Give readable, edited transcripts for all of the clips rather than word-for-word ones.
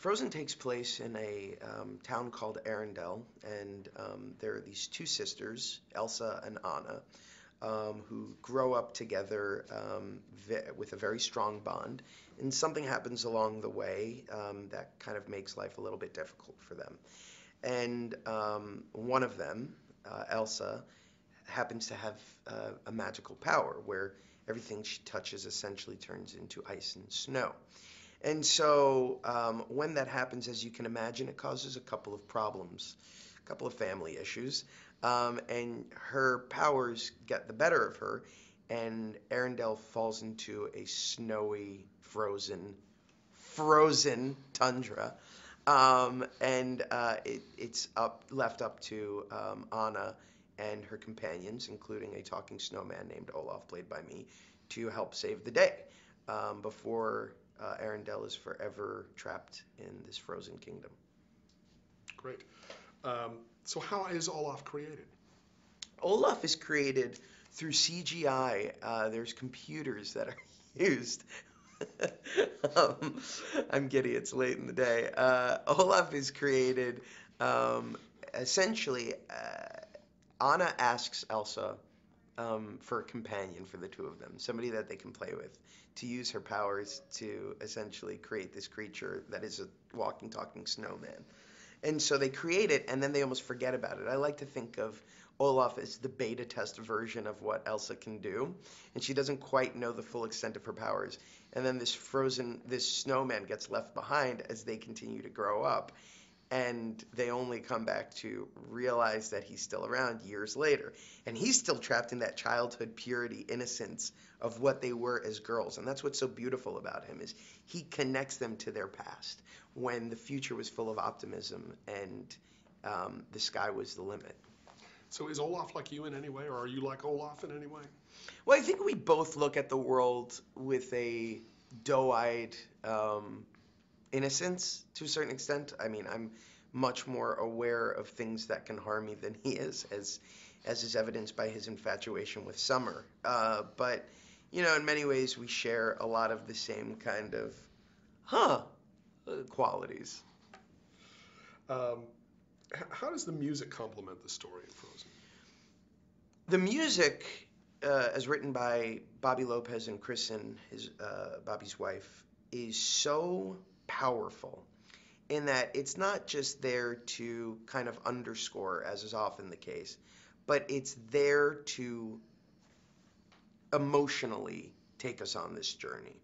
Frozen takes place in a town called Arendelle, and there are these two sisters, Elsa and Anna, who grow up together with a very strong bond. And something happens along the way that kind of makes life a little bit difficult for them. And one of them, Elsa, happens to have a magical power where everything she touches essentially turns into ice and snow. And so when that happens, as you can imagine, it causes a couple of problems, a couple of family issues. And her powers get the better of her, and Arendelle falls into a snowy, frozen tundra. It's left up to Anna and her companions, including a talking snowman named Olaf, played by me, to help save the day before Arendelle is forever trapped in this frozen kingdom. Great. So how is Olaf created? Olaf is created through CGI. There's computers that are used. I'm giddy, it's late in the day. Olaf is created essentially. Anna asks Elsa for a companion for the two of them, somebody that they can play with, to use her powers to essentially create this creature that is a walking, talking snowman. And so they create it, and then they almost forget about it. I like to think of Olaf as the beta test version of what Elsa can do, and she doesn't quite know the full extent of her powers. And then this snowman gets left behind as they continue to grow up, and they only come back to realize that he's still around years later. And he's still trapped in that childhood purity, innocence of what they were as girls. And that's what's so beautiful about him, is he connects them to their past when the future was full of optimism and the sky was the limit. So is Olaf like you in any way, or are you like Olaf in any way? Well, I think we both look at the world with a doe-eyed innocence to a certain extent. I mean, I'm much more aware of things that can harm me than he is, as is evidenced by his infatuation with Summer. But, you know, in many ways we share a lot of the same kind of, qualities. How does the music complement the story of Frozen? The music, as written by Bobby Lopez and Kristen, Bobby's wife, is so powerful in that it's not just there to kind of underscore, as is often the case, but it's there to emotionally take us on this journey.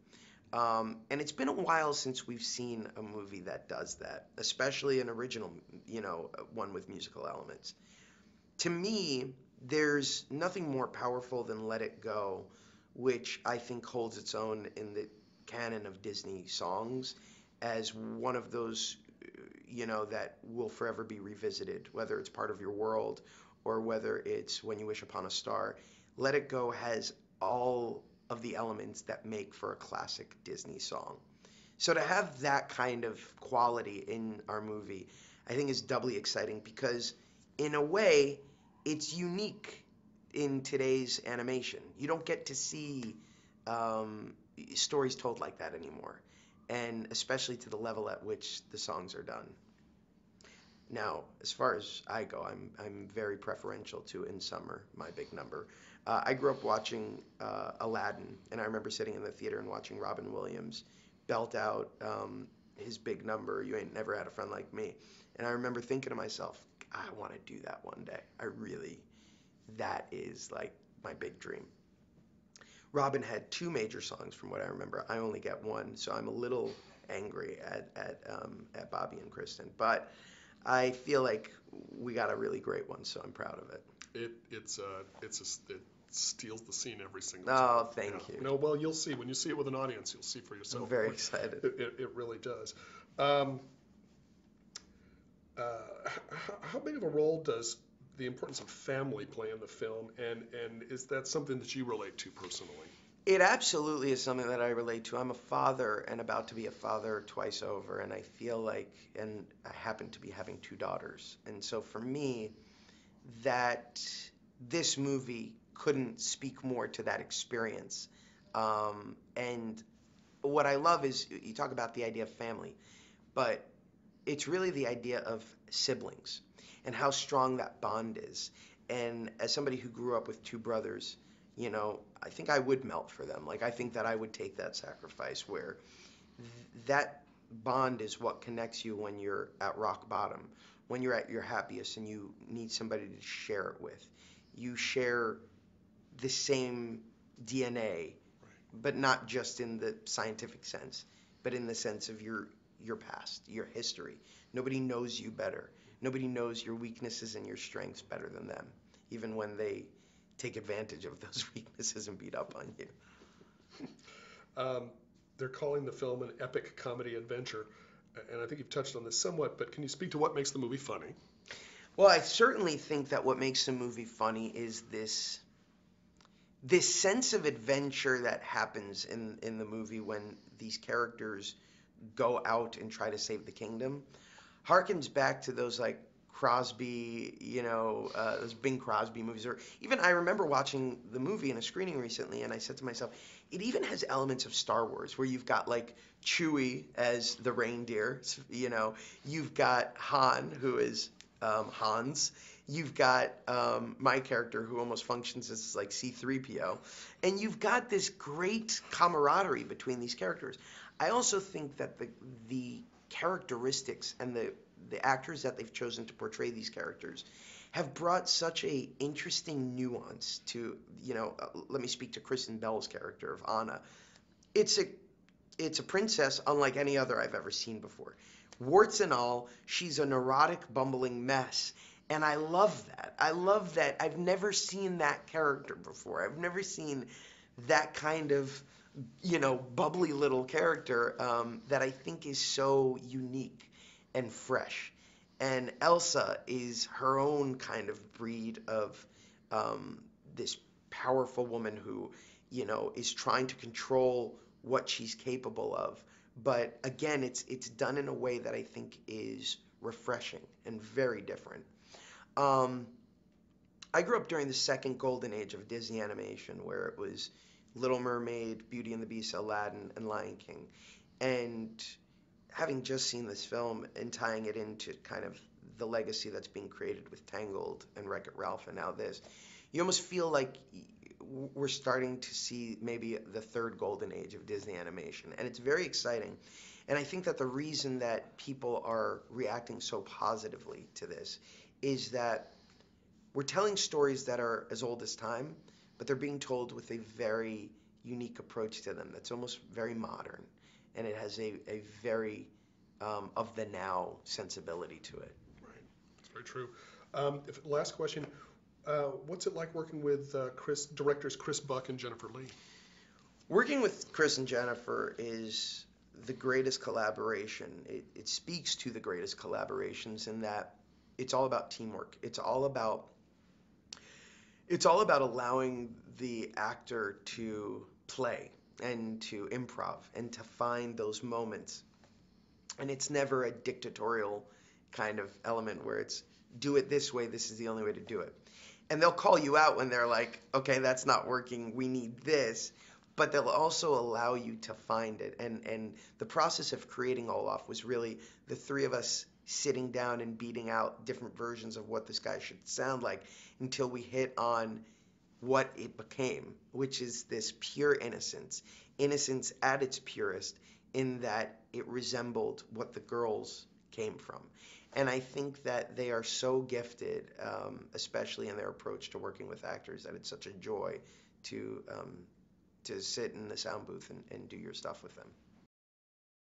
And it's been a while since we've seen a movie that does that, especially an original, one with musical elements. To me, there's nothing more powerful than Let It Go, which I think holds its own in the canon of Disney songs as one of those, that will forever be revisited, whether it's Part of Your World or whether it's When You Wish Upon a Star. Let It Go has all of the elements that make for a classic Disney song. So to have that kind of quality in our movie, I think is doubly exciting because, in a way, it's unique in today's animation. You don't get to see stories told like that anymore, and especially to the level at which the songs are done. Now, as far as I go, I'm very preferential to In Summer, my big number. I grew up watching Aladdin, and I remember sitting in the theater and watching Robin Williams belt out his big number, You Ain't Never Had a Friend Like Me. And I remember thinking to myself, I want to do that one day. That is like my big dream. Robin had two major songs from what I remember. I only get one, so I'm a little angry at Bobby and Kristen. But I feel like we got a really great one, so I'm proud of it. It steals the scene every single time. Oh, thank you. No, well, you'll see. When you see it with an audience, you'll see for yourself. I'm very excited. It really does. How big of a role does the importance of family play in the film, and is that something that you relate to personally? It absolutely is something that I relate to. I'm a father and about to be a father twice over, and I feel like, and I happen to be having two daughters. And so for me, that this movie couldn't speak more to that experience. And what I love is, you talk about the idea of family, but it's really the idea of siblings and how strong that bond is. And as somebody who grew up with two brothers, you know, I think I would melt for them. Like, I think that I would take that sacrifice where that bond is what connects you when you're at rock bottom, when you're at your happiest and you need somebody to share it with. You share the same DNA, but not just in the scientific sense, but in the sense of your past, your history. Nobody knows you better. Nobody knows your weaknesses and your strengths better than them, even when they take advantage of those weaknesses and beat up on you. They're calling the film an epic comedy adventure, and I think you've touched on this somewhat, but can you speak to what makes the movie funny? Well, I certainly think that what makes the movie funny is this sense of adventure that happens in the movie when these characters go out and try to save the kingdom. Harkens back to those like Crosby, those Bing Crosby movies. Or even I remember watching the movie in a screening recently, and I said to myself, it even has elements of Star Wars, where you've got like Chewie as the reindeer. You've got Han, who is Hans. You've got my character, who almost functions as like C-3PO, and you've got this great camaraderie between these characters. I also think that the characteristics and the actors that they've chosen to portray these characters have brought such a interesting nuance to, let me speak to Kristen Bell's character of Anna. It's a princess unlike any other I've ever seen before. Warts and all, she's a neurotic, bumbling mess. And I love that. I love that. I've never seen that character before. I've never seen that kind of, bubbly little character that I think is so unique and fresh. And Elsa is her own kind of breed of this powerful woman who, is trying to control what she's capable of. But again, it's done in a way that I think is refreshing and very different. I grew up during the second golden age of Disney animation, where it was Little Mermaid, Beauty and the Beast, Aladdin, and Lion King. And having just seen this film and tying it into kind of the legacy that's being created with Tangled and Wreck-It Ralph and now this, you almost feel like we're starting to see maybe the third golden age of Disney animation. And it's very exciting. And I think that the reason that people are reacting so positively to this is that we're telling stories that are as old as time, but they're being told with a very unique approach to them that's almost very modern. And it has a very of the now sensibility to it. Right. That's very true. Last question. What's it like working with directors Chris Buck and Jennifer Lee? Working with Chris and Jennifer is the greatest collaboration. It speaks to the greatest collaborations in that it's all about teamwork. It's all about allowing the actor to play and to improv and to find those moments. And it's never a dictatorial kind of element where it's do it this way, this is the only way to do it. And they'll call you out when they're like, okay, that's not working, we need this. But they'll also allow you to find it. And the process of creating Olaf was really the three of us sitting down and beating out different versions of what this guy should sound like until we hit on what it became, which is this pure innocence at its purest, in that it resembled what the girls came from. And I think that they are so gifted, especially in their approach to working with actors, that it's such a joy to sit in the sound booth and do your stuff with them.